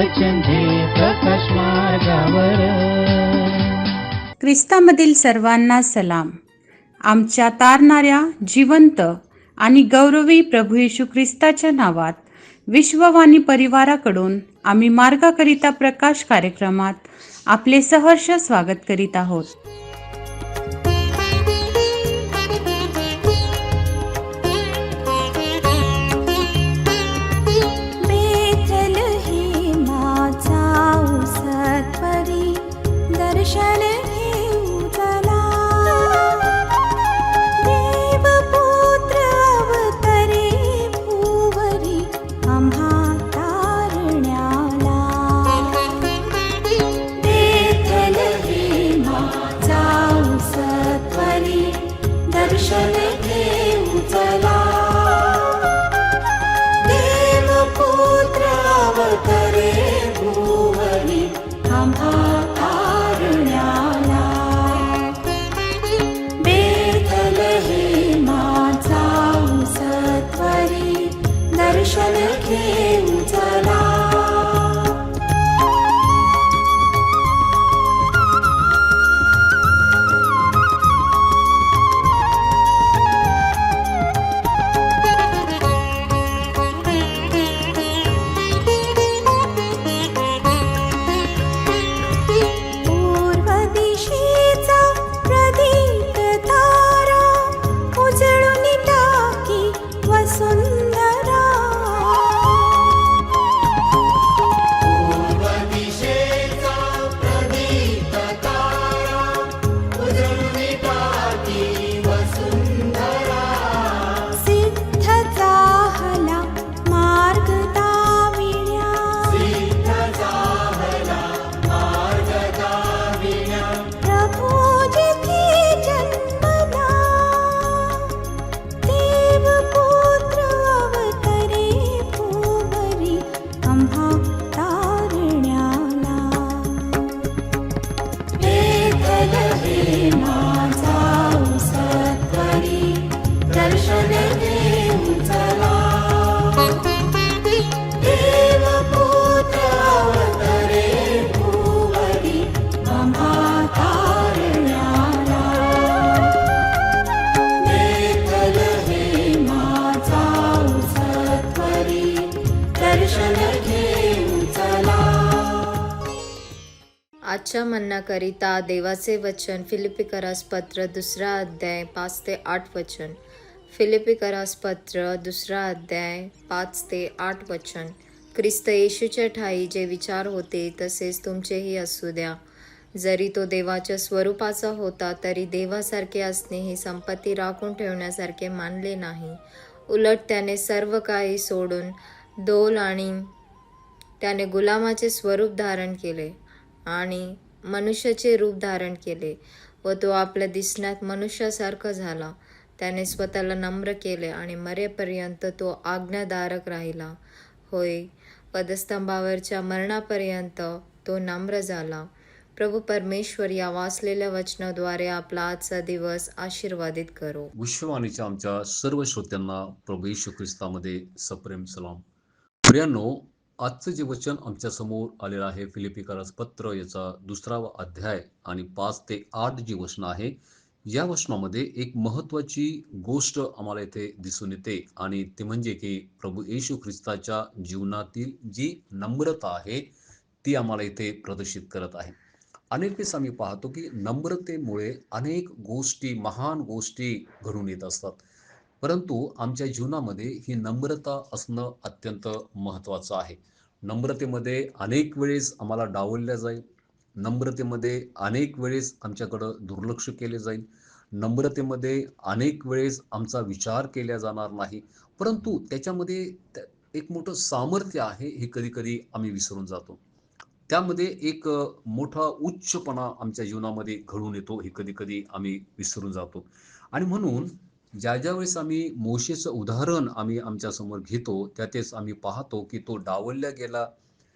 वचन दे प्रकाश मार्गावर. ख्रिस्तामधील सर्वांना सलाम. आमच्या तारणाऱ्या, जिवंत आणि गौरवी प्रभू येशू ख्रिस्ताच्या नावात विश्ववाणी परिवाराकडून आम्ही मार्गाकरिता प्रकाश कार्यक्रमात आपले सहर्ष स्वागत करीत आहोत. दर्शन घेऊ चला, देवपुत्र अवतरे भूवरी आम्हा तारण्याला. बेथलेहेमा जाऊ सत्वरी, दर्शन घेऊ चला, देवपुत्र अवतरे भूवरी आम्हा दर्शन घेऊ चला. पूर्व दिशेचा प्रदीप तारा उजळून टाकी वसुंधरा. आजच्या म्हणण्याकरिता देवाचे वचन फिलिपिकरास पत्र 2 अध्याय 5 ते 8 वचन. फिलिपिकरास पत्र 2 अध्याय 5 ते 8 वचन. ख्रिस्त येशूच्या ठायी जे विचार होते तसेच तुमचेही असू द्या. जरी तो देवाच्या स्वरूपाचा होता तरी देवासारखे असणे ही संपत्ती राखून ठेवण्यासारखे मानले नाही. उलट त्याने सर्व काही सोडून डोल आणि त्याने गुलामाचे स्वरूप धारण केले आणि मनुष्याचे रूप धारण केले व तो आपल्या दिसण्यात मनुष्यासारखा झाला. त्याने स्वतःला नम्र केले आणि मरेपर्यंत तो आज्ञाधारक राहिला. होय, पदस्तंभावरच्या मरणापर्यंत तो नम्र झाला. प्रभू परमेश्वर या वाचलेल्या वचनाद्वारे आपला आजचा दिवस आशीर्वादित करो. विश्ववाणीच्या आमच्या सर्व श्रोत्यांना प्रभू येशू ख्रिस्तामध्ये सप्रेम सलाम. प्रियांनो, आजचं जे वचन आमच्या समोर आलेलं आहे फिलिपिकरास पत्र याचा 2 अध्याय आणि 5 ते 8 जी वचनं आहे, या वचनामध्ये एक महत्त्वाची गोष्ट आम्हाला इथे दिसून येते आणि ते म्हणजे की प्रभू येशू ख्रिस्ताच्या जीवनातील जी नम्रता आहे ती आम्हाला इथे प्रदर्शित करत आहे. अनेक वेळेस आम्ही पाहतो की नम्रतेमुळे अनेक गोष्टी, महान गोष्टी घडून येत असतात. परंतु आमच्या जीवनामध्ये ही नम्रता असणं अत्यंत महत्त्वाचं आहे. नम्रतेमध्ये अनेक वेळेस आम्हाला डावलल्या जाईल. नम्रतेमध्ये अनेक वेळेस आमच्याकडं दुर्लक्ष केले जाईल. नम्रतेमध्ये अनेक वेळेस आमचा विचार केला जाणार नाही. परंतु त्याच्यामध्ये एक मोठं सामर्थ्य आहे हे कधी कधी आम्ही विसरून जातो. त्यामध्ये एक मोठा उच्चपणा आमच्या जीवनामध्ये घडून येतो हे कधी कधी आम्ही विसरून जातो. आणि म्हणून ज्या वेळेस आम्ही मोशेचं उदाहरण आम्ही आमच्या समोर घेतो त्यातेच आम्ही पाहतो की तो डावलल्या गेला.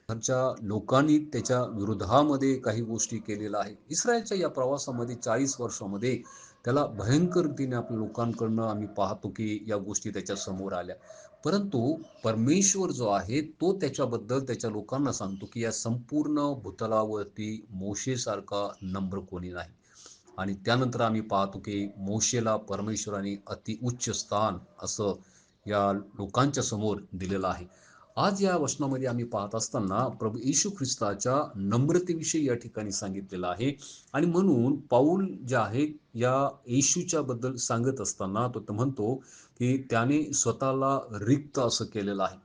घरच्या लोकांनी त्याच्या विरोधामध्ये काही गोष्टी केलेल्या आहे. इस्रायलच्या या प्रवासामध्ये 40 वर्षामध्ये त्याला भयंकर रीतीने आपल्या लोकांकडनं आम्ही पाहतो की या गोष्टी त्याच्या समोर आल्या. परंतु परमेश्वर जो आहे तो त्याच्याबद्दल त्याच्या लोकांना सांगतो की या संपूर्ण भूतलावरती मोशेसारखा नम्र कोणी नाही. आणि त्यानंतर आम्ही पाहतो की मोशेला परमेश्वराने अति उच्च स्थान असं या लोकांच्या समोर दिलेलं आहे. आज या वचनामध्ये आम्ही पाहत असताना प्रभू येशू ख्रिस्ताच्या नम्रतेविषयी या ठिकाणी सांगितलेलं आहे. आणि म्हणून पाऊल जे आहे या येशूच्या बद्दल सांगत असताना तो म्हणतो की त्याने स्वतःला रिक्त असं केलेलं आहे.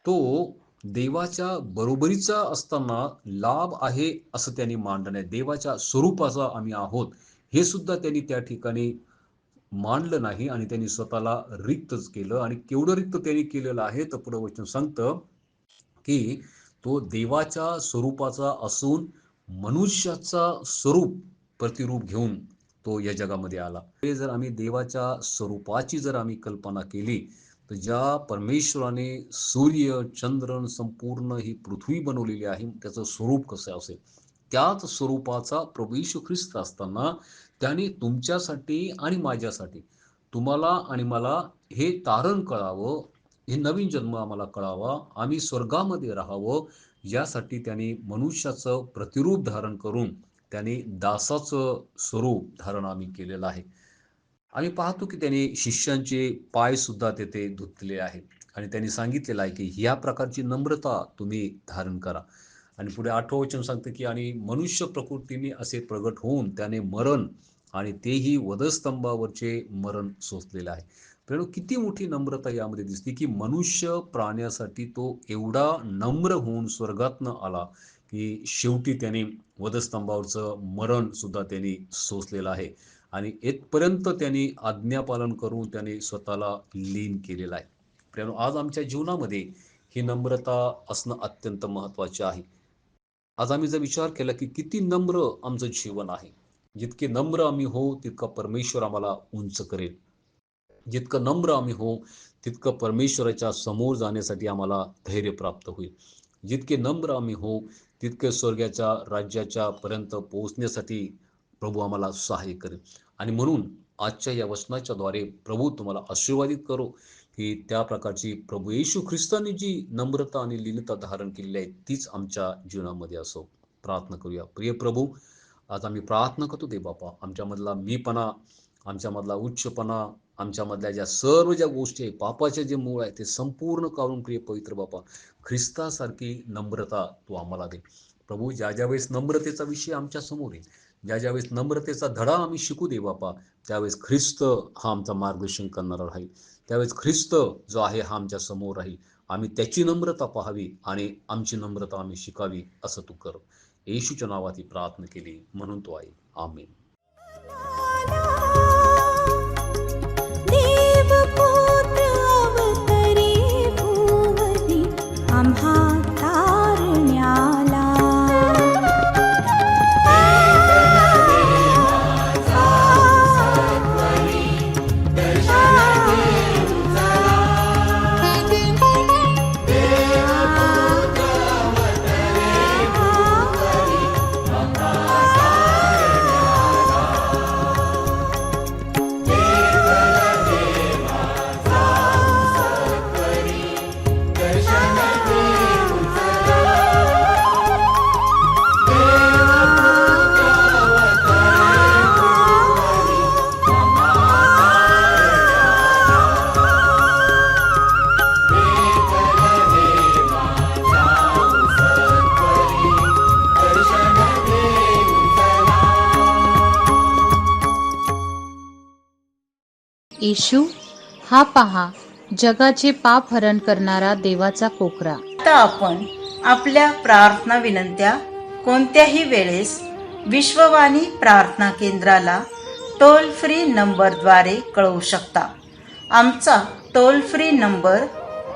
तो देवाच्या बरोबरीचा असताना लाभ आहे असं त्यांनी मांडलं नाही. देवाच्या स्वरूपाचा आम्ही आहोत हे सुद्धा त्यांनी त्या ठिकाणी मानलं नाही आणि त्यांनी स्वतःला रिक्तच केलं. आणि केवढं रिक्त त्यांनी केलेलं आहे तर पुढे वचन सांगतं की तो देवाच्या स्वरूपाचा असून मनुष्याचा स्वरूप प्रतिरूप घेऊन तो या जगामध्ये आला. हे जर आम्ही देवाच्या स्वरूपाची जर आम्ही कल्पना केली तर ज्या परमेश्वराने सूर्य चंद्र संपूर्ण ही पृथ्वी बनवलेली आहे त्याचं स्वरूप कसं असेल त्याच स्वरूपाचा प्रभू येशू ख्रिस्त असताना त्याने तुमच्यासाठी आणि माझ्यासाठी तुम्हाला आणि मला हे तारण कळावं, हे नवीन जन्म आम्हाला कळावा, आम्ही स्वर्गामध्ये राहावं यासाठी त्याने मनुष्याचं प्रतिरूप धारण करून त्याने दासाचं स्वरूप धारण आम्ही केलेलं आहे. आम्ही पाहतो की त्याने शिष्यांचे पाय सुद्धा तेथे धुतले आहेत आणि त्यांनी सांगितलेलं आहे की ह्या प्रकारची नम्रता तुम्ही धारण करा. आणि पुढे 8वं वचन सांगतं की आणि मनुष्य प्रकृतीने असे प्रगट होऊन त्याने मरण आणि तेही वधस्तंभावरचे मरण सोसलेले आहे. पण किती मोठी नम्रता यामध्ये दिसते की मनुष्य प्राण्यासाठी तो एवढा नम्र होऊन स्वर्गातनं आला की शेवटी त्याने वधस्तंभावरचं मरण सुद्धा त्यांनी सोसलेलं आहे. आणि इथपर्यंत त्यांनी आज्ञापालन करून त्याने स्वतःला लीन केलेलं आहे. कारण आज आमच्या जीवनामध्ये ही नम्रता असणं अत्यंत महत्त्वाचे आहे. आज आम्ही जर विचार केला की किती नम्र आमचं जीवन आहे, जितके नम्र आम्ही हो तितका परमेश्वर आम्हाला उंच करेल. जितकं नम्र आम्ही हो तितकं परमेश्वराच्या समोर जाण्यासाठी आम्हाला धैर्य प्राप्त होईल. जितके नम्र आम्ही हो तितके स्वर्गाच्या राज्याच्या पर्यंत पोहोचण्यासाठी प्रभू आम्हाला सहाय्य करेल. आणि म्हणून आजच्या या वचनाच्याद्वारे प्रभू तुम्हाला आशीर्वादित करो की त्या प्रकारची प्रभू येशू ख्रिस्तांनी जी नम्रता आणि लीनता धारण केलेली आहे तीच आमच्या जीवनामध्ये असो. प्रार्थना करूया. प्रिय प्रभू, आज आम्ही प्रार्थना करतो दे बापा, आमच्यामधला मीपणा, आमच्यामधला उच्चपणा, आमच्यामधल्या ज्या सर्व ज्या गोष्टी आहे पापाचे जे मूळ आहे ते संपूर्ण काढून प्रिय पवित्र बापा ख्रिस्तासारखी नम्रता तू आम्हाला दे प्रभू. ज्या ज्यावेळेस नम्रतेचा विषय आमच्या समोर येईल, ज्या ज्यावेळेस नम्रतेचा धडा आम्ही शिकू दे बापा, त्यावेळेस ख्रिस्त हा आमचा मार्गदर्शन करणारा राहील. त्यावेळेस ख्रिस्त जो आहे हा आमच्या समोर राहील. आम्ही त्याची नम्रता पाहावी आणि आमची नम्रता आम्ही शिकावी असं तू कर. येशूच्या नावात ही प्रार्थना केली म्हणून तो आहे. आमेन. देवपुत्र अवतरी भुवनी आम्हा तारण्याला. येशू हा पहा जगाचे पाप हरण करणारा देवाचा कोकरा. आता आपण आपल्या प्रार्थना विनंत्या कोणत्याही वेळेस विश्ववाणी प्रार्थना केंद्राला टोल फ्री नंबरद्वारे कळवू शकता. आमचा टोल फ्री नंबर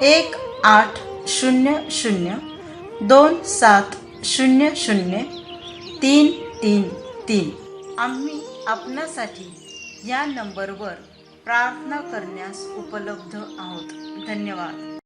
1-800-2700-333. आम्ही आपणासाठी या नंबरवर प्रार्थना करण्यास उपलब्ध आहोत. धन्यवाद.